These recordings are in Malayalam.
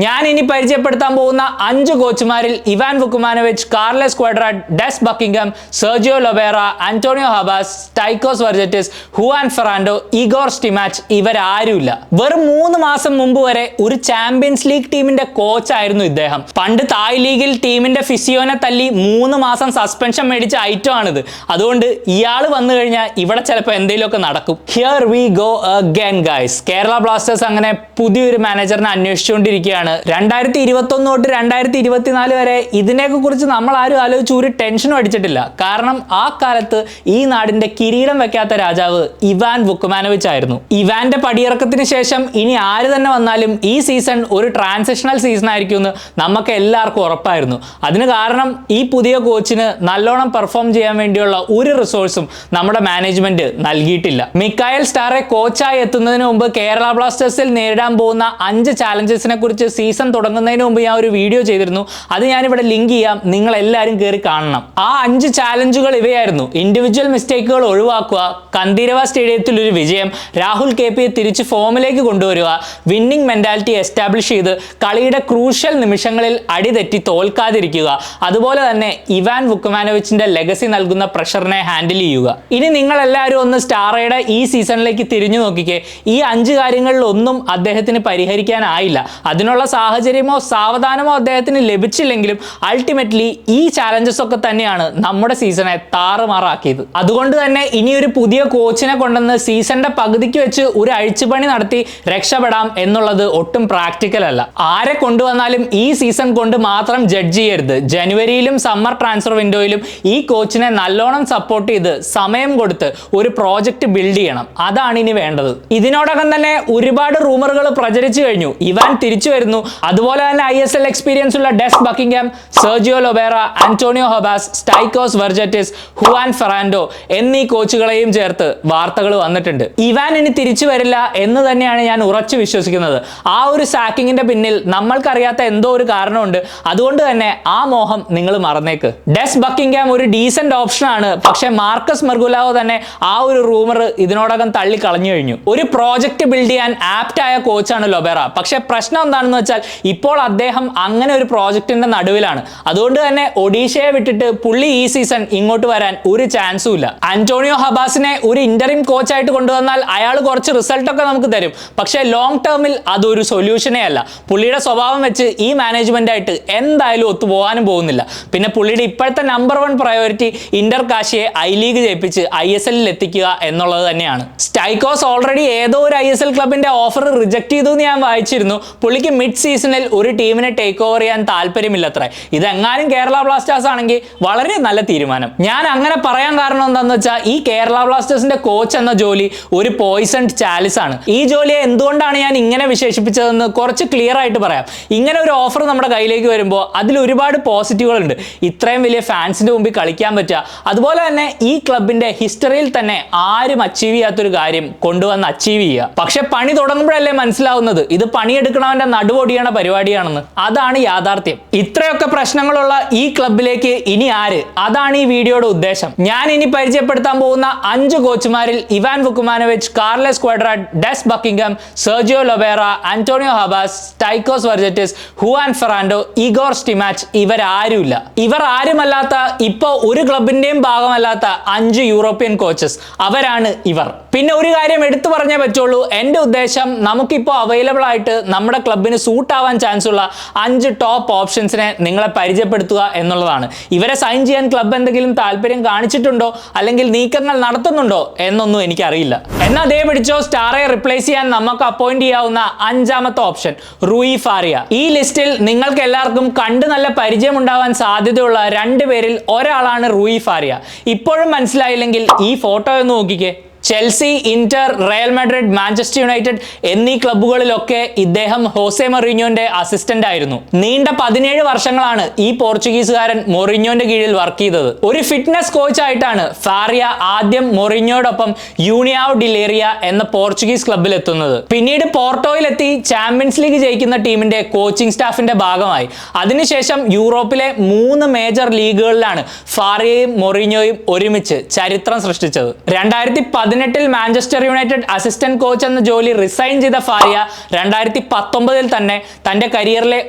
ഞാൻ ഇനി പരിചയപ്പെടുത്താൻ പോകുന്ന 5 കോച്ചുമാരിൽ Ivan Vukomanovic, Carles Cuadrat, Des Buckingham, Sergio Lobera, Antonio Habas, Stykos Vergetis, Juan Ferrando, Igor Stimac ഇവരാരുമില്ല. വെറും 3 മാസം മുമ്പ് വരെ ഒരു ചാമ്പ്യൻസ് ലീഗ് ടീമിന്റെ കോച്ചായിരുന്നു ഇദ്ദേഹം. പണ്ട് തായ് ലീഗിൽ ടീമിന്റെ ഫിസിയോനെ തല്ലി 3 മാസം സസ്പെൻഷൻ മേടിച്ച ഐറ്റം ആണിത്. അതുകൊണ്ട് ഇയാൾ വന്നു കഴിഞ്ഞാൽ ഇവിടെ ചിലപ്പോൾ എന്തെങ്കിലുമൊക്കെ നടക്കും. Here we go again guys. Kerala Blasters അങ്ങനെ പുതിയൊരു മാനേജറിനെ അന്വേഷിച്ചുകൊണ്ടിരിക്കുകയാണ്. 2021 തൊട്ട് 2024 വരെ ഇതിനെയൊക്കെ കുറിച്ച് നമ്മൾ ആരും ആലോചിച്ച് ഒരു ടെൻഷനും അടിച്ചിട്ടില്ല. കാരണം ആ കാലത്ത് ഈ നാടിന്റെ കിരീടം വെക്കാത്ത രാജാവ് ഇവാൻ വുക്കുമാനോവിച്ച് ആയിരുന്നു. ഇവാന്റെ പടിയിറക്കത്തിന് ശേഷം ഇനി ആര് തന്നെ വന്നാലും ഈ സീസൺ ഒരു ട്രാൻസിഷണൽ സീസൺ ആയിരിക്കും എന്ന് നമുക്ക് എല്ലാവർക്കും ഉറപ്പായിരുന്നു. അതിന് കാരണം ഈ പുതിയ കോച്ചിന് നല്ലോണം പെർഫോം ചെയ്യാൻ വേണ്ടിയുള്ള ഒരു റിസോഴ്സും നമ്മുടെ മാനേജ്മെന്റ് നൽകിയിട്ടില്ല. മിക്കായൽ സ്റ്റാറെ കോച്ചായി എത്തുന്നതിന് മുമ്പ് കേരള ബ്ലാസ്റ്റേഴ്സിൽ നേരിടാൻ പോകുന്ന 5 ചാലഞ്ചസിനെ കുറിച്ച് സീസൺ തുടങ്ങുന്നതിന് മുമ്പ് ഞാൻ ഒരു വീഡിയോ ചെയ്തിരുന്നു. അത് ഞാനിവിടെ ലിങ്ക് ചെയ്യാം, നിങ്ങൾ എല്ലാവരും കയറി കാണണം. ആ 5 ചാലഞ്ചുകൾ ഇവയായിരുന്നു: ഇൻഡിവിജ്വൽ മിസ്റ്റേക്കുകൾ ഒഴിവാക്കുക, കന്തിരവ സ്റ്റേഡിയത്തിൽ ഒരു വിജയം, രാഹുൽ KPയെ തിരിച്ച് ഫോമിലേക്ക് കൊണ്ടുവരിക, വിന്നിംഗ് മെന്റാലിറ്റി എസ്റ്റാബ്ലിഷ് ചെയ്ത് കളിയുടെ ക്രൂഷ്യൽ നിമിഷങ്ങളിൽ അടിതെറ്റി തോൽക്കാതിരിക്കുക, അതുപോലെ തന്നെ ഇവാൻ വുക്കുമാനോവിച്ചിന്റെ ലെഗസി നൽകുന്ന പ്രഷറിനെ ഹാൻഡിൽ ചെയ്യുക. ഇനി നിങ്ങൾ എല്ലാവരും ഒന്ന് സ്റ്റാറയുടെ ഈ സീസണിലേക്ക് തിരിഞ്ഞു നോക്കിക്കേ. ഈ 5 കാര്യങ്ങളിൽ ഒന്നും അദ്ദേഹത്തിന് പരിഹരിക്കാനായില്ല. അതിനുള്ള സാഹചര്യമോ സാവധാനമോ അദ്ദേഹത്തിന് ലഭിച്ചില്ലെങ്കിലും അൾട്ടിമേറ്റ്ലി ഈ ചാലഞ്ചസ് ഒക്കെ തന്നെയാണ് നമ്മുടെ സീസണെ താറുമാറാക്കിയത്. അതുകൊണ്ട് തന്നെ ഇനിയൊരു പുതിയ കോച്ചിനെ കൊണ്ടുവന്ന് സീസണിന്റെ പകുതിക്ക് വെച്ച് ഒരു അഴിച്ചുപണി നടത്തി രക്ഷപ്പെടാം എന്നുള്ളത് ഒട്ടും പ്രാക്ടിക്കൽ അല്ല. ആരെ കൊണ്ടുവന്നാലും ഈ സീസൺ കൊണ്ട് മാത്രം ജഡ്ജ് ചെയ്യരുത്. ജനുവരിയിലും സമ്മർ ട്രാൻസ്ഫർ വിൻഡോയിലും ഈ കോച്ചിനെ നല്ലോണം സപ്പോർട്ട് ചെയ്ത് സമയം കൊടുത്ത് ഒരു പ്രോജക്റ്റ് ബിൽഡ് ചെയ്യണം. അതാണ് ഇനി വേണ്ടത്. ഇതിനോടകം തന്നെ ഒരുപാട് റൂമറുകൾ പ്രചരിച്ചു കഴിഞ്ഞു. ഇവാൻ തിരിച്ചു വരുന്നു, അതുപോലെ തന്നെ ISL എക്സ്പീരിയൻസ് ഉള്ള Des Buckingham, Sergio Lobera, Antonio Habas, Stykos Vergetis, Juan Ferrando എന്നീ കോച്ചുകളെയും ചേർത്ത് വാർത്തകൾ വന്നിട്ടുണ്ട്. ഇവാൻ ഇനി തിരിച്ചു വരില്ല എന്ന് തന്നെയാണ് ഞാൻ ഉറച്ചു വിശ്വസിക്കുന്നത്. ആ ഒരു സാക്കിങ്ങിന്റെ പിന്നിൽ നമ്മൾക്കറിയാത്ത എന്തോ ഒരു കാരണമുണ്ട്. അതുകൊണ്ട് തന്നെ ആ മോഹം നിങ്ങൾ മറന്നേക്ക്. ഡെസ് ബക്കിംഗ്ഹാം ഒരു ഡീസന്റ് ഓപ്ഷൻ ആണ്, പക്ഷെ മാർക്കസ് മെർഗുലാവോ തന്നെ ആ ഒരു റൂമർ ഇതിനോടകം തള്ളി കളഞ്ഞു കഴിഞ്ഞു. ഒരു പ്രോജക്റ്റ് ബിൽഡ് ചെയ്യാൻ ആപ്റ്റ് ആയ കോച്ചാണ് ലൊബേറ. പക്ഷെ പ്രശ്നം എന്താണെന്ന് വെച്ചാൽ ഇപ്പോൾ അദ്ദേഹം അങ്ങനെ ഒരു പ്രോജക്റ്റിന്റെ നടുവിലാണ്. അതുകൊണ്ട് തന്നെ ഒഡീഷയെ വിട്ടിട്ട് പുള്ളി ഈ സീസൺ ഇങ്ങോട്ട് വരാൻ ഒരു ചാൻസും ഇല്ല. ആന്റോണിയോ ഹബാസിനെ ഒരു ഇന്ററിം കോച്ചായിട്ട് കൊണ്ടുവന്നാൽ അയാൾ കുറച്ച് റിസൾട്ട് ഒക്കെ നമുക്ക് തരും. പക്ഷെ ലോങ് ടേമിൽ അതൊരു സൊല്യൂഷനേ അല്ല. പുള്ളിയുടെ സ്വഭാവം വെച്ച് ഈ മാനേജ്മെന്റ് ആയിട്ട് എന്തായാലും ഒത്തുപോകാനും പോകുന്നില്ല. പിന്നെ പുള്ളിയുടെ ഇപ്പോഴത്തെ നമ്പർ 1 പ്രയോറിറ്റി ഇന്റർ കാശിയെ I ലീഗ് ജയിപ്പിച്ച് ISL എത്തിക്കുക എന്നുള്ളത് തന്നെയാണ്. സ്റ്റൈക്കോസ് ഓൾറെഡി ഏതോ ഒരു ISL ക്ലബിന്റെ ഓഫർ റിജക്ട് ചെയ്തു എന്ന് ഞാൻ വായിച്ചിരുന്നു. പുള്ളിക്ക് മിഡ് സീസണിൽ ഒരു ടീമിനെ ടേക്ക് ഓവർ ചെയ്യാൻ താല്പര്യമില്ലത്രേ. ഇതെങ്ങാനും കേരള ബ്ലാസ്റ്റേഴ്സ് ആണെങ്കിൽ വളരെ നല്ല തീരുമാനം. ഞാൻ അങ്ങനെ പറയാൻ കാരണം എന്താണെന്ന് വെച്ചാൽ ഈ കേരള ബ്ലാസ്റ്റേഴ്സിന്റെ കോച്ച് എന്ന ജോലി ഒരു പോയിസൺഡ് ചാലിസ് ആണ്. ഈ ജോലിയെ എന്തുകൊണ്ടാണ് ഞാൻ ഇങ്ങനെ വിശേഷിപ്പിച്ചതെന്ന് കുറച്ച് ക്ലിയർ ആയിട്ട് പറയാം. ഇങ്ങനെ ഒരു ഓഫർ നമ്മുടെ കയ്യിലേക്ക് വരുമ്പോൾ അതിൽ ഒരുപാട് പോസിറ്റീവുകളുണ്ട്. ഇത്രയും വലിയ ഫാൻസിന്റെ മുമ്പിൽ കളിക്കാൻ പറ്റുക, അതുപോലെ തന്നെ ഈ ക്ലബിന്റെ ഹിസ്റ്ററിയിൽ തന്നെ ആരും അച്ചീവ് ചെയ്യാത്തൊരു കാര്യം കൊണ്ടുവന്ന് അച്ചീവ് ചെയ്യുക. പക്ഷെ പണി തുടങ്ങുമ്പോഴല്ലേ മനസ്സിലാവുന്നത് ഇത് പണിയെടുക്കണവന്റെ നടുവൊടിയണ പരിപാടിയാണെന്ന്. അതാണ് യാഥാർത്ഥ്യം. ഇത്രയൊക്കെ പ്രശ്നങ്ങളുള്ള ഈ ക്ലബിലേക്ക് ഇനി ആര്? അതാണ് ഈ വീഡിയോയുടെ ഉദ്ദേശം. ഞാൻ ഇനി പരിചയപ്പെടുത്താൻ പോകുന്ന 5 കോച്ചുമാരിൽ Ivan Vukomanovic, Carles Cuadrat, Des Buckingham, Sergio Lobera, Antonio Habas, Stykos Vergetis, Juan Ferrando, Igor Stimac ഇവരാരുമില്ല. ഇവർ ആരുമല്ലാത്ത, ഇപ്പോ ഒരു ക്ലബിന്റെയും ഭാഗമല്ലാത്ത 5 യൂറോപ്യൻ കോച്ചസ്, അവരാണ് ഇവർ. പിന്നെ ഒരു കാര്യം എടുത്തു പറഞ്ഞേ പറ്റുള്ളൂ. എന്റെ ഉദ്ദേശം നമുക്കിപ്പോൾ അവൈലബിൾ ആയിട്ട് നമ്മുടെ ക്ലബിന് സൂട്ട് ആവാൻ ചാൻസ് ഉള്ള 5 ടോപ്പ് ഓപ്ഷൻസിനെ നിങ്ങളെ പരിചയപ്പെടുത്തുക എന്നുള്ളതാണ്. ഇവരെ സൈൻ ചെയ്യാൻ ക്ലബ് എന്തെങ്കിലും താല്പര്യം കാണിച്ചിട്ടുണ്ടോ അല്ലെങ്കിൽ നീക്കങ്ങൾ നടത്തുന്നുണ്ടോ എന്നൊന്നും എനിക്കറിയില്ല. എന്നാൽ അതേ പിടിച്ചോ, സ്റ്റാറെ റിപ്ലേസ് ചെയ്യാൻ നമുക്ക് അപ്പോയിന്റ് ചെയ്യാവുന്ന 5ാമത്തെ ഓപ്ഷൻ റൂയി ഫാറിയ. ഈ ലിസ്റ്റിൽ നിങ്ങൾക്ക് എല്ലാവർക്കും കണ്ട് നല്ല പരിചയം ഉണ്ടാവാൻ സാധ്യതയുള്ള 2 പേരിൽ ഒരാളാണ് റൂയി ഫാറിയ. ഇപ്പോഴും മനസ്സിലായില്ലെങ്കിൽ ഈ ഫോട്ടോ ഒന്ന് നോക്കിക്കേ. Chelsea, Inter, Real Madrid, Manchester United എന്നീ ക്ലബ്ബുകളിലൊക്കെ ഇദ്ദേഹം ഹോസെ മൊറീഞ്ഞോന്റെ അസിസ്റ്റന്റ് ആയിരുന്നു. നീണ്ട 17 വർഷങ്ങളാണ് ഈ പോർച്ചുഗീസുകാരൻ മൊറീഞ്ഞോന്റെ കീഴിൽ വർക്ക് ചെയ്തത്. ഒരു ഫിറ്റ്നസ് കോച്ച് ആയിട്ടാണ് ഫാറിയ ആദ്യം മൊറീഞ്ഞോടൊപ്പം യൂണിയാവ് ഡിലേറിയ എന്ന പോർച്ചുഗീസ് ക്ലബ്ബിൽ എത്തുന്നത്. പിന്നീട് പോർട്ടോയിലെത്തി ചാമ്പ്യൻസ് ലീഗ് ജയിക്കുന്ന ടീമിന്റെ കോച്ചിങ് സ്റ്റാഫിന്റെ ഭാഗമായി. അതിനുശേഷം യൂറോപ്പിലെ 3 മേജർ ലീഗുകളിലാണ് ഫാറിയയും മൊറീഞ്ഞോയും ഒരുമിച്ച് ചരിത്രം സൃഷ്ടിച്ചത്. 2010 2018 മാഞ്ചസ്റ്റർ യുണൈറ്റഡ് അസിസ്റ്റന്റ് കോച്ച് എന്ന ജോലി റിസൈൻ ചെയ്ത ഫാരിയ 2019 തന്നെ തന്റെ കരിയറിലെ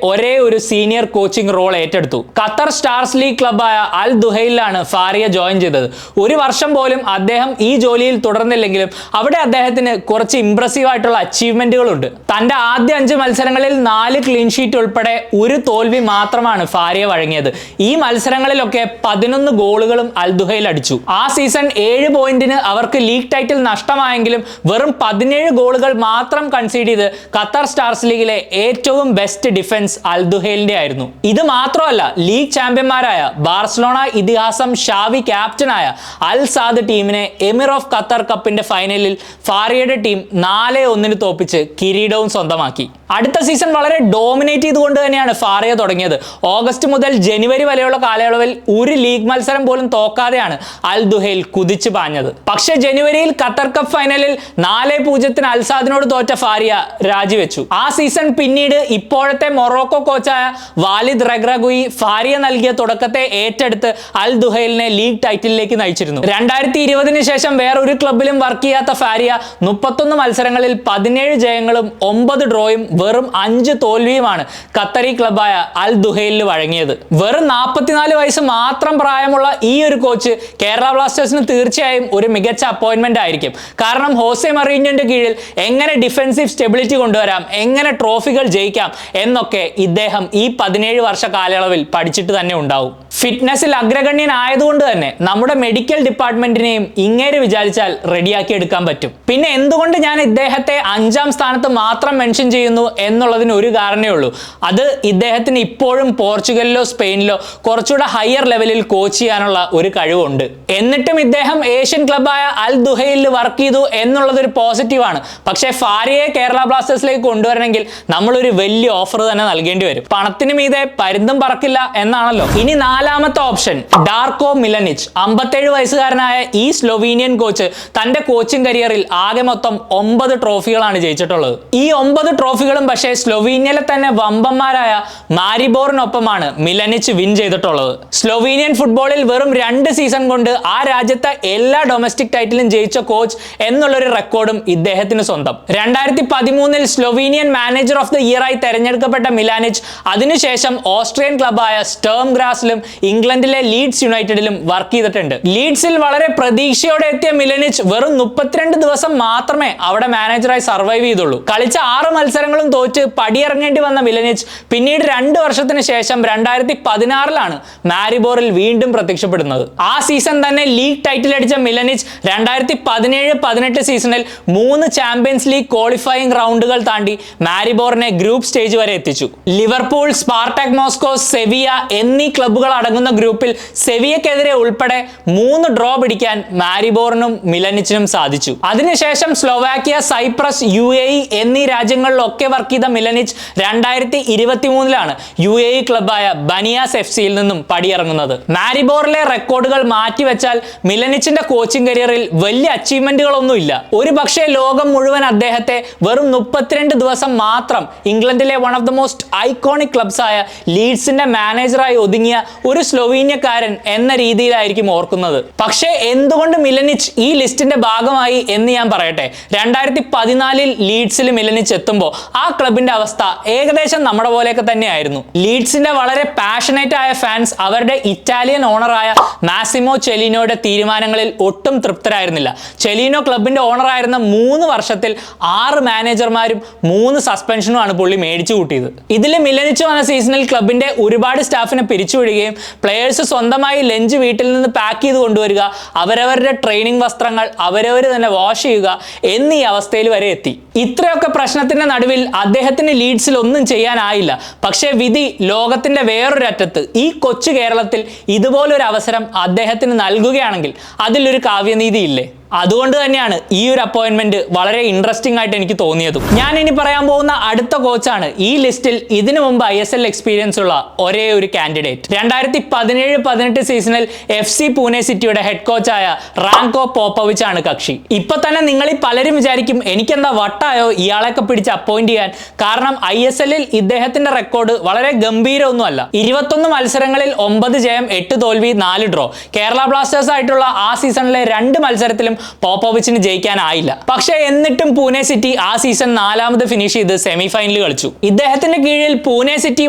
ഒരേ ഒരു സീനിയർ കോച്ചിങ് റോൾ ഏറ്റെടുത്തു. ഖത്തർ സ്റ്റാർസ് ലീഗ് ക്ലബായ അൽ ദുഹൈലിലാണ് ഫാരിയ ജോയിൻ ചെയ്തത്. ഒരു വർഷം പോലും അദ്ദേഹം ഈ ജോലിയിൽ തുടർന്നില്ലെങ്കിലും അവിടെ അദ്ദേഹത്തിന് കുറച്ച് ഇംപ്രസീവ് ആയിട്ടുള്ള അച്ചീവ്മെന്റുകളുണ്ട്. തന്റെ ആദ്യ 5 മത്സരങ്ങളിൽ 4 ക്ലീൻ ഷീറ്റ് ഉൾപ്പെടെ ഒരു തോൽവി മാത്രമാണ് ഫാരിയ വഴങ്ങിയത്. ഈ മത്സരങ്ങളിലൊക്കെ 11 ഗോളുകളും അൽ ദുഹൈൽ അടിച്ചു. ആ സീസൺ 7 പോയിന്റിന് അവർക്ക് ലീഗ് ടൈറ്റിൽ നഷ്ടമായെങ്കിലും വെറും 17 ഗോളുകൾ മാത്രം കൺസീഡ് ചെയ്ത് ഖത്തർ സ്റ്റാർസ് ലീഗിലെ ഏറ്റവും ബെസ്റ്റ് ഡിഫൻസ് അൽ ദുഹൈലിന്റെ ആയിരുന്നു. ഇത് മാത്രമല്ല, ലീഗ് ചാമ്പ്യന്മാരായ ബാർസലോണ ഇതിഹാസം ഷാവി ക്യാപ്റ്റനായ അൽ സാദ് ടീമിനെ എമിർ ഓഫ് ഖത്തർ കപ്പിന്റെ ഫൈനലിൽ ഫാരിയയുടെ ടീം 4-1 തോപ്പിച്ച് കിരീടവും സ്വന്തമാക്കി. അടുത്ത സീസൺ വളരെ ഡോമിനേറ്റ് ചെയ്തുകൊണ്ട് തന്നെയാണ് ഫാരിയ തുടങ്ങിയത്. ഓഗസ്റ്റ് മുതൽ ജനുവരി വരെയുള്ള കാലയളവിൽ ഒരു ലീഗ് മത്സരം പോലും തോക്കാതെയാണ് അൽ ദുഹൈൽ കുതിച്ചു പാഞ്ഞത്. പക്ഷേ ജനുവരിയിൽ ഖത്തർ കപ്പ് ഫൈനലിൽ 4-0 അൽ സാദിനോട് തോറ്റ ഫാരിയ രാജിവെച്ചു. ആ സീസൺ പിന്നീട് ഇപ്പോഴത്തെ മൊറോക്കോ കോച്ചായ വാലിദ് റെഗ്രഗുയി ഫാരിയ നൽകിയ തുടക്കത്തെ ഏറ്റെടുത്ത് അൽ ദുഹൈലിനെ ലീഗ് ടൈറ്റിലേക്ക് നയിച്ചിരുന്നു. 2020 ശേഷം വേറൊരു ക്ലബിലും വർക്ക് ചെയ്യാത്ത ഫാരിയ 31 മത്സരങ്ങളിൽ 17 ജയങ്ങളും 9 ഡ്രോയും വെറും 5 തോൽവിയുമാണ് ഖത്തറി ക്ലബായ അൽ ദുഹൈലിൽ വഴങ്ങിയത്. വെറും 44 വയസ്സ് മാത്രം പ്രായമുള്ള ഈ ഒരു കോച്ച് കേരള ബ്ലാസ്റ്റേഴ്സിന് തീർച്ചയായും ഒരു മികച്ച അപ്പോയിന്റ്മെന്റ് ആയിരിക്കും. കാരണം ഹോസെ മറീഞ്ഞോന്റെ കീഴിൽ എങ്ങനെ ഡിഫൻസീവ് സ്റ്റെബിലിറ്റി കൊണ്ടുവരാം, എങ്ങനെ ട്രോഫികൾ ജയിക്കാം എന്നൊക്കെ ഇദ്ദേഹം ഈ 17 വർഷ കാലയളവിൽ പഠിച്ചിട്ട് തന്നെ ഉണ്ടാവും. ഫിറ്റ്നസിൽ അഗ്രഗണ്യനായതുകൊണ്ട് തന്നെ നമ്മുടെ മെഡിക്കൽ ഡിപ്പാർട്ട്മെന്റിനെയും ഇങ്ങേര് വിചാരിച്ചാൽ റെഡിയാക്കി എടുക്കാൻ പറ്റും. പിന്നെ എന്തുകൊണ്ട് ഞാൻ ഇദ്ദേഹത്തെ 5ാം സ്ഥാനത്ത് മാത്രം മെൻഷൻ ചെയ്യുന്നു എന്നുള്ളതിന് ഒരു കാരണമേ ഉള്ളൂ. അത് ഇദ്ദേഹത്തിന് ഇപ്പോഴും പോർച്ചുഗലിലോ സ്പെയിനിലോ കുറച്ചുകൂടെ ഹയർ ലെവലിൽ കോച്ച് ചെയ്യാനുള്ള ഒരു കഴിവുണ്ട്. എന്നിട്ടും ഇദ്ദേഹം ഏഷ്യൻ ക്ലബായ അൽ ദുഹൈലിൽ വർക്ക് ചെയ്തു എന്നുള്ളതൊരു പോസിറ്റീവാണ്. പക്ഷേ ഫാരിയയെ കേരള ബ്ലാസ്റ്റേഴ്സിലേക്ക് കൊണ്ടുവരണമെങ്കിൽ നമ്മളൊരു വലിയ ഓഫർ തന്നെ നൽകേണ്ടി വരും. പണത്തിന് മീതെ പരുന്തും പറക്കില്ല എന്നാണല്ലോ. ഇനി 4ാമത്തെ ഓപ്ഷൻ ഡാർക്കോ മിലനിച്ച്. 57 വയസ്സുകാരനായ ഈ സ്ലൊവീനിയൻ കോച്ച് തന്റെ കോച്ചിങ് കരിയറിൽ ആകെ മൊത്തം 9 ട്രോഫികളാണ് ജയിച്ചിട്ടുള്ളത്. ഈ 9 ട്രോഫികളും പക്ഷേ സ്ലൊവീനിയയിലെ തന്നെ വമ്പന്മാരായ മാരിബോറിനൊപ്പമാണ് മിലനിച്ച് വിൻ ചെയ്തിട്ടുള്ളത്. സ്ലൊവീനിയൻ ഫുട്ബോളിൽ വെറും 2 സീസൺ കൊണ്ട് ആ രാജ്യത്തെ എല്ലാ ഡൊമസ്റ്റിക് ടൈറ്റിലും ജയിച്ച കോച്ച് എന്നുള്ളൊരു റെക്കോർഡും ഇദ്ദേഹത്തിന് സ്വന്തം. 2013 സ്ലൊവീനിയൻ മാനേജർ ഓഫ് ദ ഇയർ ആയി തെരഞ്ഞെടുക്കപ്പെട്ട മിലാനിച്ച് അതിനുശേഷം ഓസ്ട്രിയൻ ക്ലബായ സ്റ്റേം ഗ്രാസിലും ഇംഗ്ലണ്ടിലെ ലീഡ്സ് യുണൈറ്റഡിലും വർക്ക് ചെയ്തിട്ടുണ്ട്. ലീഡ്സിൽ വളരെ പ്രതീക്ഷയോടെ എത്തിയ മിലനിച്ച് വെറും 32 ദിവസം മാത്രമേ അവിടെ മാനേജറായി സർവൈവ് ചെയ്തുള്ളൂ. കളിച്ച 6 മത്സരങ്ങളും തോറ്റ് പടിയിറങ്ങേണ്ടി വന്ന മിലനിച്ച് പിന്നീട് 2 വർഷത്തിന് ശേഷം 2016 മാരിബോറിൽ വീണ്ടും പ്രത്യക്ഷപ്പെടുന്നത്. ആ സീസൺ തന്നെ ലീഗ് ടൈറ്റിൽ അടിച്ച മിലനിച്ച് 2017-18 സീസണിൽ 3 ചാമ്പ്യൻസ് ലീഗ് ക്വാളിഫയിങ് റൗണ്ടുകൾ താണ്ടി മാരിബോറിനെ ഗ്രൂപ്പ് സ്റ്റേജ് വരെ എത്തിച്ചു. ലിവർപൂൾ, സ്പാർട്ടാക് മോസ്കോ, സെവിയ എന്നീ ക്ലബ്ബുകൾ അടങ്ങുന്ന ഗ്രൂപ്പിൽ സെവിയക്കെതിരെ ഉൾപ്പെടെ 3 ഡ്രോ പിടിക്കാൻ മാരിബോറിനും മിലനിച്ചിനും സാധിച്ചു. അതിനുശേഷം സ്ലോവാക്യ, സൈപ്രസ്, UAE എന്നീ രാജ്യങ്ങളിലൊക്കെ വർക്ക് ചെയ്ത മിലനിച്ച് 2023 UAE ക്ലബായ ബനിയാസ് FC-യിൽ നിന്നും പടിയിറങ്ങുന്നത്. മാരിബോറിലെ റെക്കോർഡുകൾ മാറ്റിവെച്ചാൽ മിലനിച്ചിന്റെ കോച്ചിങ് കരിയറിൽ വലിയ അച്ചീവ്മെന്റുകളൊന്നുമില്ല. ഒരു പക്ഷേ ലോകം മുഴുവൻ അദ്ദേഹത്തെ വെറും 32 ദിവസം മാത്രം ഇംഗ്ലണ്ടിലെ one of the most iconic clubs ആയ ലീഡ്സിന്റെ മാനേജറായി ഒതുങ്ങിയ ഒരു സ്ലൊവീനിയക്കാരൻ എന്ന രീതിയിലായിരിക്കും ഓർക്കുന്നത്. പക്ഷേ എന്തുകൊണ്ട് മിലനിച്ച് ഈ ലിസ്റ്റിന്റെ ഭാഗമായി എന്ന് ഞാൻ പറയട്ടെ. 2014 ലീഡ്സിൽ മിലനിച്ച് എത്തുമ്പോൾ ആ ക്ലബിന്റെ അവസ്ഥ ഏകദേശം നമ്മുടെ പോലെയൊക്കെ തന്നെയായിരുന്നു. ലീഡ്സിന്റെ വളരെ പാഷനേറ്റ് ആയ ഫാൻസ് അവരുടെ ഇറ്റാലിയൻ ഓണറായ മാസിമോ ചെലീനോയുടെ തീരുമാനങ്ങളിൽ ഒട്ടും തൃപ്തരായിരുന്നില്ല. ചെലീനോ ക്ലബിന്റെ ഓണറായിരുന്ന 3 വർഷത്തിൽ 6 മാനേജർമാരും 3 സസ്പെൻഷനുമാണ് പുള്ളി മേടിച്ചു കൂട്ടിയത്. ഇതിൽ മിലനിച്ച് വന്ന സീസണിൽ ക്ലബിന്റെ ഒരുപാട് സ്റ്റാഫിനെ പിരിച്ചുവിടുകയും പ്ലെയേഴ്സ് സ്വന്തമായി ലഞ്ച് വീട്ടിൽ നിന്ന് പാക്ക് ചെയ്ത് കൊണ്ടുവരിക, അവരവരുടെ ട്രെയിനിങ് വസ്ത്രങ്ങൾ അവരവർ തന്നെ വാഷ് ചെയ്യുക എന്നീ അവസ്ഥയിൽ വരെ എത്തി. ഇത്രയൊക്കെ പ്രശ്നത്തിന്റെ നടുവിൽ അദ്ദേഹത്തിന് ലീഡ്സിൽ ഒന്നും ചെയ്യാനായില്ല. പക്ഷേ വിധി ലോകത്തിന്റെ വേറൊരറ്റത്ത് ഈ കൊച്ചു കേരളത്തിൽ ഇതുപോലൊരു അവസരം അദ്ദേഹത്തിന് നൽകുകയാണെങ്കിൽ അതിലൊരു കാവ്യനീതി ഇല്ലേ? അതുകൊണ്ട് തന്നെയാണ് ഈ ഒരു അപ്പോയിന്റ്മെന്റ് വളരെ ഇൻട്രസ്റ്റിംഗ് ആയിട്ട് എനിക്ക് തോന്നിയതും. ഞാൻ ഇനി പറയാൻ പോകുന്ന അടുത്ത കോച്ചാണ് ഈ ലിസ്റ്റിൽ ഇതിനു മുമ്പ് ISL എക്സ്പീരിയൻസ് ഉള്ള ഒരേ ഒരു കാൻഡിഡേറ്റ്. 2017-18 സീസണിൽ FC പൂനെ സിറ്റിയുടെ ഹെഡ് കോച്ചായ റാങ്കോ പോപ്പോവിച്ച് ആണ് കക്ഷി. ഇപ്പൊ തന്നെ നിങ്ങളിൽ പലരും വിചാരിക്കും എനിക്കെന്താ വട്ടായോ ഇയാളെയൊക്കെ പിടിച്ച് അപ്പോയിന്റ് ചെയ്യാൻ. കാരണം ISL-ൽ ഇദ്ദേഹത്തിന്റെ റെക്കോർഡ് വളരെ ഗംഭീരമൊന്നുമല്ല. 21 മത്സരങ്ങളിൽ 9 ജയം, 8 തോൽവി, 4 ഡ്രോ. കേരള ബ്ലാസ്റ്റേഴ്സ് ആയിട്ടുള്ള ആ സീസണിലെ 2 മത്സരത്തിലും പോപ്പോവിച്ചിന് ജയിക്കാനായില്ല. പക്ഷേ എന്നിട്ടും പൂനെ സിറ്റി ആ സീസൺ 4ാമത് ഫിനിഷ് ചെയ്ത് സെമി ഫൈനൽ കളിച്ചു. ഇദ്ദേഹത്തിന്റെ കീഴിൽ പൂനെ സിറ്റി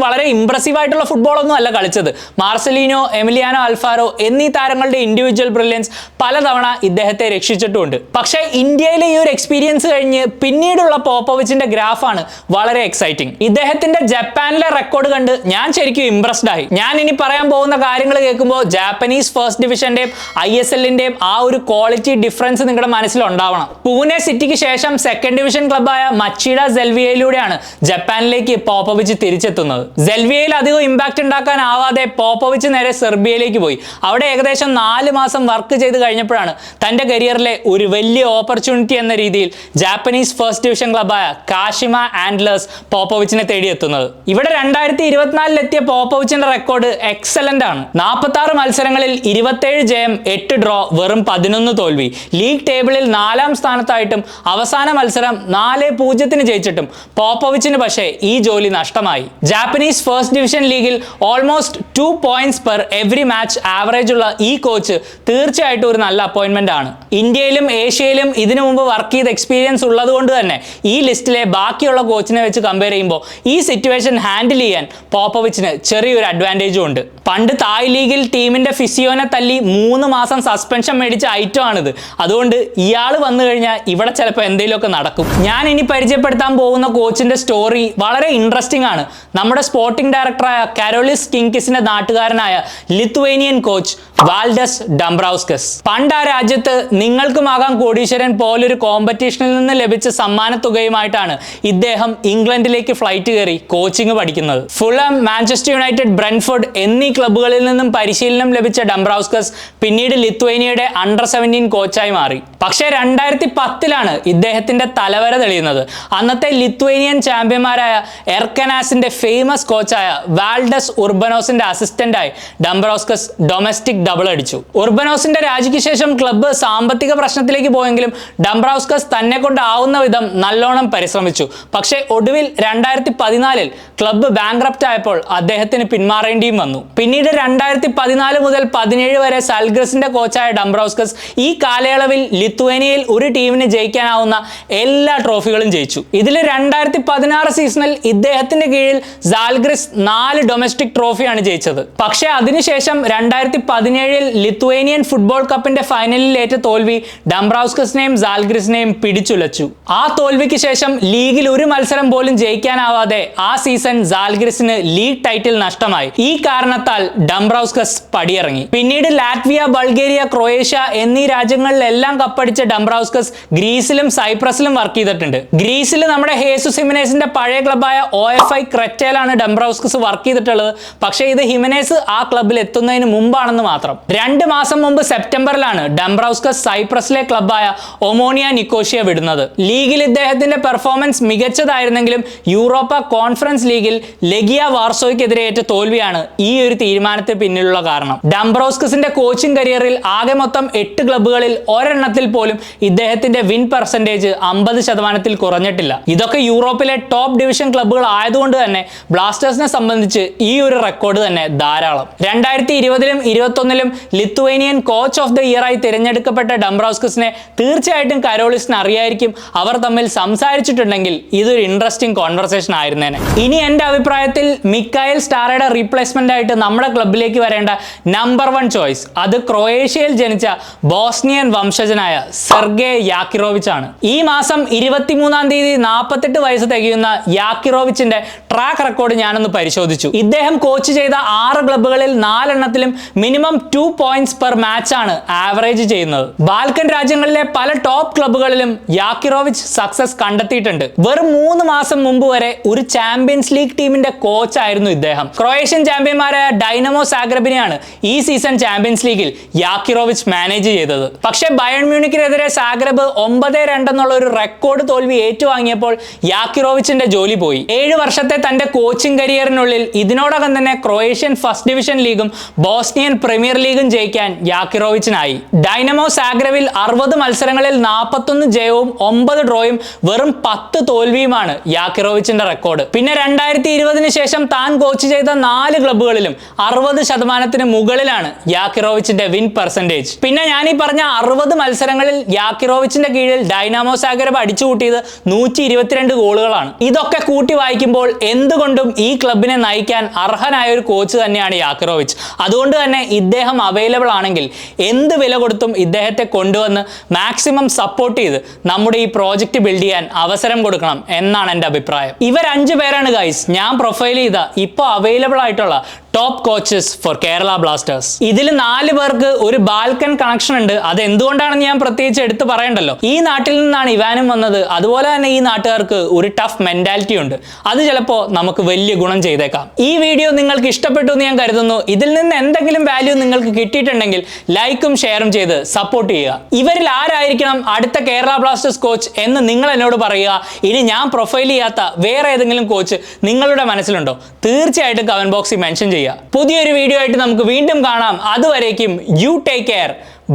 വളരെ ഇംപ്രസീവ് ആയിട്ടുള്ള ഫുട്ബോൾ ഒന്നും അല്ല കളിച്ചത്. മാർസലീനോ, എമിലിയാനോ അൽഫാരോ എന്നീ താരങ്ങളുടെ ഇൻഡിവിജ്വൽ ബ്രില്യൻസ് പലതവണ ഇദ്ദേഹത്തെ രക്ഷിച്ചിട്ടുമുണ്ട്. പക്ഷേ ഇന്ത്യയിലെ ഈ ഒരു എക്സ്പീരിയൻസ് കഴിഞ്ഞ് പിന്നീടുള്ള പോപ്പോവിച്ചിന്റെ ഗ്രാഫാണ് വളരെ എക്സൈറ്റിംഗ്. ഇദ്ദേഹത്തിന്റെ ജപ്പാനിലെ റെക്കോർഡ് കണ്ട് ഞാൻ ശരിക്കും ഇംപ്രസ്ഡ് ആയി. ഞാൻ ഇനി പറയാൻ പോകുന്ന കാര്യങ്ങൾ കേൾക്കുമ്പോൾ ജാപ്പനീസ് ഫസ്റ്റ് ഡിവിഷന്റെയും ISLന്റെയും ആ ഒരു ക്വാളിറ്റി ഡിഫറൻസ് നിങ്ങളുടെ മനസ്സിലുണ്ടാവണം. പൂനെ സിറ്റിക്ക് ശേഷം സെക്കൻഡ് ഡിവിഷൻ ക്ലബ്ബായ മച്ചിഡ സെൽവിയയിലൂടെയാണ് ജപ്പാനിലേക്ക് പോപ്പോവിച്ച് തിരിച്ചെത്തുന്നത്. സെൽവിയയിൽ അധികം ഇമ്പാക്ട് ഉണ്ടാക്കാനാവാതെ പോപ്പോവിച്ച് നേരെ സെർബിയയിലേക്ക് പോയി. അവിടെ ഏകദേശം 4 മാസം വർക്ക് ചെയ്ത് കഴിഞ്ഞപ്പോഴാണ് തന്റെ കരിയറിലെ ഒരു വലിയ ഓപ്പർച്യൂണിറ്റി എന്ന രീതിയിൽ ജാപ്പനീസ് ഫസ്റ്റ് ഡിവിഷൻ ക്ലബ്ബായ കാഷിമ ആൻഡ്ലേഴ്സ് പോപ്പോവിച്ചിനെ തേടിയെത്തുന്നത്. ഇവിടെ 2024 എത്തിയ പോപ്പോവിച്ചിന്റെ റെക്കോർഡ് എക്സലന്റ് ആണ്. 46 മത്സരങ്ങളിൽ 27 ജയം, 8 ഡ്രോ, വെറും 11 തോൽവി. ലീഗ് ടേബിളിൽ 4ാം സ്ഥാനത്തായിട്ടും അവസാന മത്സരം 4-0 ജയിച്ചിട്ടും പോപ്പോവിച്ചിന് പക്ഷേ ഈ ജോലി നഷ്ടമായി. ജാപ്പനീസ് ഫസ്റ്റ് ഡിവിഷൻ ലീഗിൽ almost 2 points per every match average ഉള്ള ഈ കോച്ച് തീർച്ചയായിട്ടും ഒരു നല്ല അപ്പോയിന്റ്മെന്റ് ആണ്. ഇന്ത്യയിലും ഏഷ്യയിലും ഇതിനു മുമ്പ് വർക്ക് ചെയ്ത എക്സ്പീരിയൻസ് ഉള്ളത് കൊണ്ട് തന്നെ ഈ ലിസ്റ്റിലെ ബാക്കിയുള്ള കോച്ചിനെ വെച്ച് കമ്പയർ ചെയ്യുമ്പോൾ ഈ സിറ്റുവേഷൻ ഹാൻഡിൽ ചെയ്യാൻ പോപ്പോവിച്ചിന് ചെറിയൊരു അഡ്വാൻറ്റേജും ഉണ്ട്. പണ്ട് തായ് ലീഗിൽ ടീമിന്റെ ഫിസിയോനെ തല്ലി 3 മാസം സസ്പെൻഷൻ മേടിച്ച ഐറ്റം ആണിത്. അതുകൊണ്ട് ഇയാൾ വന്നു കഴിഞ്ഞാൽ ഇവിടെ ചിലപ്പോൾ എന്തെങ്കിലുമൊക്കെ നടക്കും. ഞാൻ ഇനി പരിചയപ്പെടുത്താൻ പോകുന്ന കോച്ചിന്റെ സ്റ്റോറി വളരെ ഇൻട്രസ്റ്റിംഗ് ആണ്. നമ്മുടെ സ്പോർട്ടിംഗ് ഡയറക്ടറായ കാരോലിസ് കിങ്കിസിന്റെ നാട്ടുകാരനായ ലിത്വേനിയൻ കോച്ച് വാൽഡസ് ഡംബ്രൗസ്കസ്. പണ്ട് ആ രാജ്യത്ത് നിങ്ങൾക്കുമാകാം കോടീശ്വരൻ പോലൊരു കോമ്പറ്റീഷനിൽ നിന്ന് ലഭിച്ച സമ്മാനത്തുകയുമായിട്ടാണ് ഇദ്ദേഹം ഇംഗ്ലണ്ടിലേക്ക് ഫ്ലൈറ്റ് കയറി കോച്ചിങ് പഠിക്കുന്നത്. ഫുളം, മാഞ്ചസ്റ്റർ യുണൈറ്റഡ്, ബ്രെൻഫോർഡ് എന്നീ ക്ലബ്ബുകളിൽ നിന്നും പരിശീലനം ലഭിച്ച ഡംബ്രൗസ്കസ് പിന്നീട് ലിത്വേനിയയുടെ അണ്ടർ 17 കോച്ചായി മാറി. പക്ഷേ 2010 ഇദ്ദേഹത്തിന്റെ തലവര തെളിയുന്നത്. അന്നത്തെ ലിത്വേനിയൻ ചാമ്പ്യന്മാരായ എർക്കനാസിന്റെ ഫേമസ് കോച്ചായ വാൽഡസ് ഉർബനോസിന്റെ അസിസ്റ്റന്റായി ഡംബ്രൗസ്കസ് ഡൊമസ്റ്റിക് ഡബിൾ അടിച്ചു. ഉർബനോസിന്റെ രാജിക്ക് ശേഷം ക്ലബ്ബ് സാമ്പത്തിക പ്രശ്നത്തിലേക്ക് പോയെങ്കിലും ഡംബ്രൗസ്കസ് തന്നെ കൊണ്ടാവുന്ന വിധം നല്ലോണം പരിശ്രമിച്ചു. പക്ഷേ ഒടുവിൽ 2014 ക്ലബ്ബ് ബാങ്ക്രപ്റ്റ് ആയപ്പോൾ അദ്ദേഹത്തിന് പിന്മാറേണ്ടിയും വന്നു. പിന്നീട് 2014 മുതൽ 17 വരെ സാൽഗ്രസിന്റെ കോച്ചായ ഡംബ്രൗസ്കസ് ഈ കാലയളവിൽ ലിത്വേനിയയിൽ ഒരു ടീമിന് ജയിക്കാനാവുന്ന എല്ലാ ട്രോഫികളും ജയിച്ചു. ഇതിൽ 2016 സീസണിൽ ഇദ്ദേഹത്തിന്റെ കീഴിൽ സാൽഗ്രിസ് 4 ഡൊമസ്റ്റിക് ട്രോഫിയാണ് ജയിച്ചത്. പക്ഷേ അതിനുശേഷം 2017 ലിത്വേനിയൻ ഫുട്ബോൾ കപ്പിന്റെ ഫൈനലിൽ ഏറ്റ തോൽവി ഡംബ്രൗസ്കസിനെയും സാൽഗ്രിസിനെയും പിടിച്ചുലച്ചു. ആ തോൽവിക്ക് ശേഷം ലീഗിൽ ഒരു മത്സരം പോലും ജയിക്കാനാവാതെ ആ സീസൺ സാൽഗ്രിസിന് ലീഗ് ടൈറ്റിൽ നഷ്ടമായി. ഈ കാരണത്താൽ ഡംബ്രൗസ്കസ് പടിയിറങ്ങി. പിന്നീട് ലാറ്റ്വിയ, ബൾഗേറിയ, ക്രൊയേഷ്യ എന്നീ രാജ്യങ്ങളിലെല്ലാം കപ്പടിച്ച ഡംബ്രൗസ്കസ് ഗ്രീസിലും സൈപ്രസിലും വർക്ക് ചെയ്തിട്ടുണ്ട്. ഗ്രീസിൽ നമ്മുടെ ഹേസുസ് ഹിമനേസിന്റെ പഴയ ക്ലബ്ബായ OFI ക്രെറ്റയിലാണ് ഡംബ്രൗസ്കസ് വർക്ക് ചെയ്തിട്ടുള്ളത്. പക്ഷേ ഇത് ഹിമനേസ് ആ ക്ലബ്ബിൽ എത്തുന്നതിന് മുമ്പാണെന്ന് മാത്രം. 2 മാസം മുമ്പ് സെപ്റ്റംബറിലാണ് ഡംബ്രൗസ്കസ് സൈപ്രസിലെ ക്ലബ്ബായ ഒമോണിയ നിക്കോഷ്യ വിടുന്നത്. ലീഗിൽ ഇദ്ദേഹത്തിന്റെ പെർഫോമൻസ് മികച്ചതായിരുന്നെങ്കിലും യൂറോപ്പ കോൺഫറൻസ് ലീഗിൽ ലെഗിയ വാർസോയ്ക്കെതിരെ ഏറ്റ തോൽവിയാണ് ഈ ഒരു തീരുമാനത്തിന് പിന്നിലുള്ള കാരണം. ഡംബ്രൗസ്കസിന്റെ കോച്ചിങ് കരിയറിൽ ആകെ മൊത്തം 8 ക്ലബ്ബുകളിൽ ഒരെണ്ണത്തിൽ പോലും ഇദ്ദേഹത്തിന്റെ വിൻ പെർസെന്റേജ് 50% കുറഞ്ഞിട്ടില്ല. ഇതൊക്കെ യൂറോപ്പിലെ ടോപ്പ് ഡിവിഷൻ ക്ലബ്ബുകൾ ആയതുകൊണ്ട് തന്നെ ബ്ലാസ്റ്റേഴ്സിനെ സംബന്ധിച്ച് ഈ ഒരു റെക്കോർഡ് തന്നെ ധാരാളം. 2020-ലും 2021-ലും Lithuanian coach of the year ആയി തിരഞ്ഞെടുക്കപ്പെട്ട ഡംബ്രൗസ്കസിനെ തീർച്ചയായിട്ടും കരോളിസിന് അറിയായിരിക്കും. അവർ തമ്മിൽ സംസാരിച്ചിട്ടുണ്ടെങ്കിൽ ഇതൊരു ഇൻട്രസ്റ്റിംഗ് കോൺവെർസേഷൻ ആയിരുന്നേനെ. ഇനി എൻ്റെ അഭിപ്രായത്തിൽ മിക്കായൽ സ്റ്റാറയുടെ റീപ്ലേസ്മെന്റ് ആയിട്ട് നമ്മുടെ ക്ലബ്ബിലേക്ക് വരേണ്ട നമ്പർ 1 ചോയ്സ് അത് ക്രൊയേഷ്യയിൽ ജനിച്ച ബോസ്നിയൻ വംശജനായ സെർഗെ യാക്കിറോവിച്ച് ആണ്. ഈ മാസം 23-ാം തീയതി 48 വയസ്സ് തികയുന്ന യാക്കിറോവിച്ചിന്റെ ട്രാക്ക് റെക്കോർഡ് ഞാനൊന്ന് പരിശോധിച്ചു. ഇദ്ദേഹം കോച്ച് ചെയ്ത 6 ക്ലബ്ബുകളിൽ 4 എണ്ണത്തിലും മിനിമം 2 points പെർ മാച്ച് ആണ് ആവറേജ് ചെയ്യുന്നത്. ബാൽക്കൻ രാജ്യങ്ങളിലെ പല ടോപ്പ് ക്ലബ്ബുകളിലും യാക്കിറോവിച്ച് സക്സസ് കണ്ടെത്തിയിട്ടുണ്ട്. വെറും 3 മാസം മുമ്പ് വരെ ഒരു ചാമ്പ്യൻസ് ലീഗ് ടീമിന്റെ കോച്ച് ആയിരുന്നു ഇദ്ദേഹം. ക്രൊയേഷ്യൻ ചാമ്പ്യന്മാരായ ഡൈനമോ സാഗ്രബിനെയാണ് ഈ സീസൺ ചാമ്പ്യൻസ് ലീഗിൽ യാക്കിറോവിച്ച് മാനേജ് ചെയ്തത്. പക്ഷേ ബയൺ മ്യൂണിക്കിനെതിരെ സാഗ്രബ് 9-2 എന്നുള്ള ഒരു റെക്കോർഡ് തോൽവി ഏറ്റുവാങ്ങിയപ്പോൾ യാക്കിറോവിച്ചിന്റെ ജോലി പോയി. 7 വർഷത്തെ തന്റെ കോച്ചിങ് കരിയറിനുള്ളിൽ ഇതിനോടകം തന്നെ ക്രൊയേഷ്യൻ ഫസ്റ്റ് ഡിവിഷൻ ലീഗും ബോസ്നിയൻ പ്രീമിയർ പ്രീമിയർ ലീഗും ജയിക്കാൻ യാക്കിറോവിച്ചിനായി. ഡൈനമോ സാഗ്രവിൽ 60 മത്സരങ്ങളിൽ 41 ജയവും 9 ഡ്രോയും വെറും 10 തോൽവിയുമാണ് യാക്കിറോവിച്ചിന്റെ റെക്കോർഡ്. പിന്നെ 2020 ശേഷം താൻ കോച്ച് ചെയ്ത 4 ക്ലബ്ബുകളിലും 60% മുകളിലാണ് യാക്കിറോവിച്ചിന്റെ വിൻ പെർസെന്റേജ്. പിന്നെ ഞാൻ ഈ പറഞ്ഞ 60 മത്സരങ്ങളിൽ യാക്കിറോവിച്ചിന്റെ കീഴിൽ ഡൈനാമോ സാഗ്രബ് അടിച്ചുകൂട്ടിയത് 122 ഗോളുകളാണ്. ഇതൊക്കെ കൂട്ടി വായിക്കുമ്പോൾ എന്തുകൊണ്ടും ഈ ക്ലബിനെ നയിക്കാൻ അർഹനായ ഒരു കോച്ച് തന്നെയാണ് യാക്കിറോവിച്ച്. അതുകൊണ്ട് തന്നെ ഇദ്ദേഹം അവൈലബിൾ ആണെങ്കിൽ എന്ത് വില കൊടുത്തും ഇദ്ദേഹത്തെ കൊണ്ടുവന്ന് മാക്സിമം സപ്പോർട്ട് ചെയ്ത് നമ്മുടെ ഈ പ്രോജക്റ്റ് ബിൽഡ് ചെയ്യാൻ അവസരം കൊടുക്കണം എന്നാണ് എൻ്റെ അഭിപ്രായം. ഇവർ 5 പേരാണ് ഗൈസ് ഞാൻ പ്രൊഫൈൽ ചെയ്ത ഇപ്പോൾ അവൈലബിൾ ആയിട്ടുള്ള top coaches for Kerala blasters. ഇതിൽ 4 പേർക്ക് ഒരു ബാൽക്കൻ കണക്ഷൻ ഉണ്ട്. അത് എന്തുകൊണ്ടാണെന്ന് ഞാൻ പ്രത്യേകിച്ച് എടുത്ത് പറയണ്ടല്ലോ. ഈ നാട്ടിൽ നിന്നാണ് ഇവാനും വന്നത്. അതുപോലെ തന്നെ ഈ നാട്ടുകാർക്ക് ഒരു ടഫ് മെന്റാലിറ്റി ഉണ്ട്. അത് ചിലപ്പോൾ നമുക്ക് വലിയ ഗുണം ചെയ്തേക്കാം. ഈ വീഡിയോ നിങ്ങൾക്ക് ഇഷ്ടപ്പെട്ടു എന്ന് ഞാൻ കരുതുന്നു. ഇതിൽ നിന്ന് എന്തെങ്കിലും വാല്യൂ നിങ്ങൾക്ക് കിട്ടിയിട്ടുണ്ടെങ്കിൽ ലൈക്കും ഷെയറും ചെയ്ത് സപ്പോർട്ട് ചെയ്യുക. ഇവരിൽ ആരായിരിക്കണം അടുത്ത കേരള ബ്ലാസ്റ്റേഴ്സ് കോച്ച് എന്ന് നിങ്ങൾ എന്നോട് പറയുക. ഇനി ഞാൻ പ്രൊഫൈൽ ചെയ്യാത്ത വേറെ ഏതെങ്കിലും കോച്ച് നിങ്ങളുടെ മനസ്സിലുണ്ടോ? തീർച്ചയായിട്ടും കമന്റ് ബോക്സിൽ മെൻഷൻ ചെയ്യുക. പുതിയൊരു വീഡിയോ ആയിട്ട് നമുക്ക് വീണ്ടും കാണാം. അതുവരേക്കും you take care.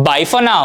Bye for now.